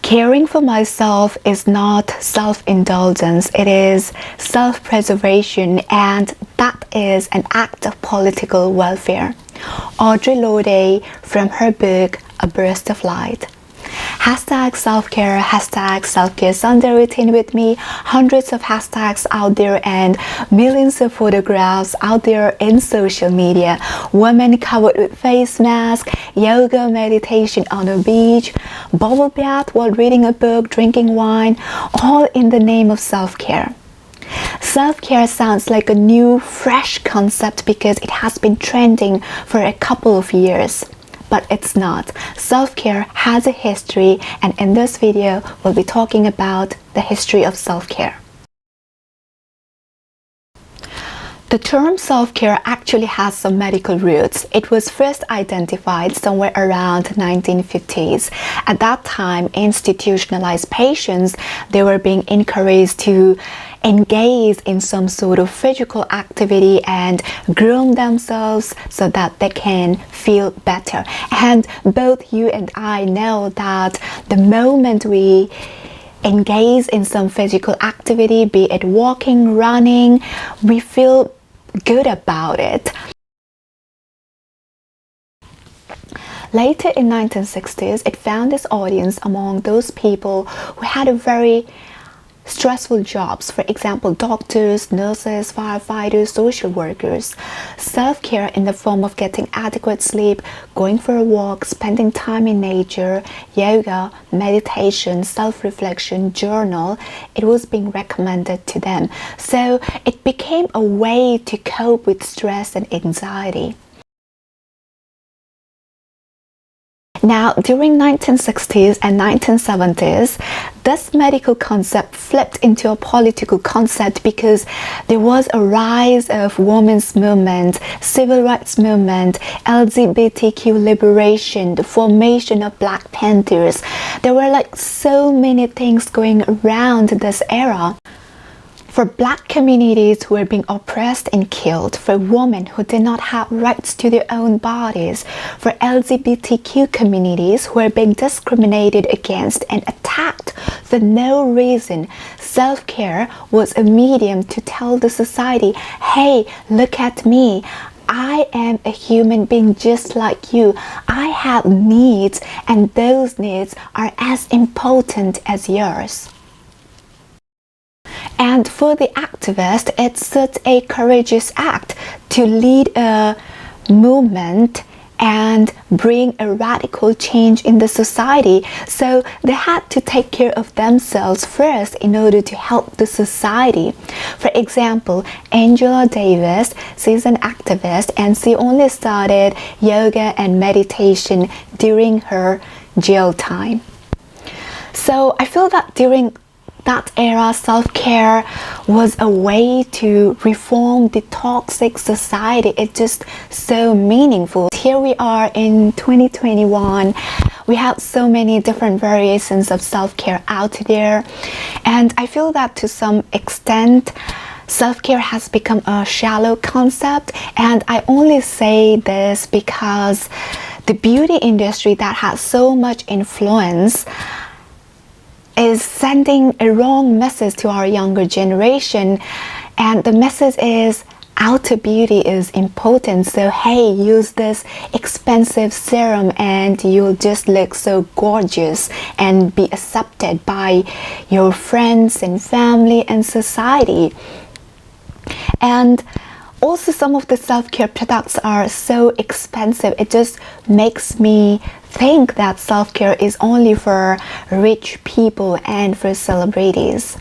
Caring for myself is not self-indulgence, it is self-preservation, and that is an act of political welfare. Audre Lorde from her book A Burst of Light. Hashtag self-care, hashtag self-care Sunday routine with me. Hundreds of hashtags out there and millions of photographs out there in social media. Women covered with face masks, yoga, meditation on a beach, bubble bath while reading a book, drinking wine, all in the name of self-care. Self-care sounds like a new, fresh concept because it has been trending for a couple of years. But it's not. Self-care has a history, and in this video we'll be talking about the history of self-care. The term self-care actually has some medical roots. It was first identified somewhere around 1950s. At that time, institutionalized patients, they were being encouraged to engage in some sort of physical activity and groom themselves so that they can feel better. And both you and I know that the moment we engage in some physical activity, be it walking, running, we feel good about it. Later in 1960s, it found its audience among those people who had a very stressful jobs, for example, doctors, nurses, firefighters, social workers. Self-care in the form of getting adequate sleep, going for a walk, spending time in nature, yoga, meditation, self-reflection, journal, it was being recommended to them. So it became a way to cope with stress and anxiety. Now, during 1960s and 1970s, this medical concept flipped into a political concept because there was a rise of women's movement, civil rights movement, LGBTQ liberation, the formation of Black Panthers. There were like so many things going around this era. For Black communities who were being oppressed and killed, for women who did not have rights to their own bodies, for LGBTQ communities who were being discriminated against and attacked for no reason, self-care was a medium to tell the society, hey, look at me. I am a human being just like you. I have needs, and those needs are as important as yours. And for the activist, it's such a courageous act to lead a movement and bring a radical change in the society. So they had to take care of themselves first in order to help the society. For example, Angela Davis, she's an activist and she only started yoga and meditation during her jail time. So I feel that during that era, self-care was a way to reform the toxic society. It's just so meaningful. Here we are in 2021. We have so many different variations of self-care out there. And I feel that to some extent, self-care has become a shallow concept. And I only say this because the beauty industry that has so much influence is sending a wrong message to our younger generation, and the message is outer beauty is important, so hey, use this expensive serum and you'll just look so gorgeous and be accepted by your friends and family and society. And also some of the self-care products are so expensive, it just makes me think that self-care is only for rich people and for celebrities.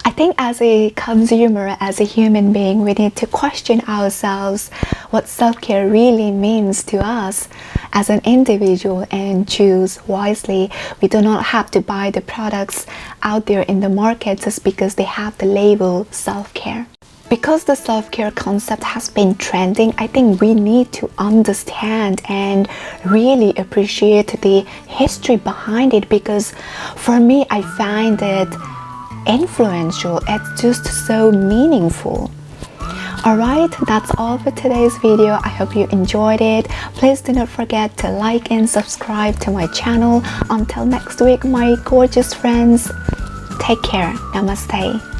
I think as a consumer, as a human being, we need to question ourselves what self-care really means to us as an individual and choose wisely. We do not have to buy the products out there in the market just because they have the label self-care. Because the self-care concept has been trending, I think we need to understand and really appreciate the history behind it, because for me, I find it influential. It's just so meaningful. Alright, that's all for today's video. I hope you enjoyed it. Please do not forget to like and subscribe to my channel. Until next week, my gorgeous friends, take care. Namaste.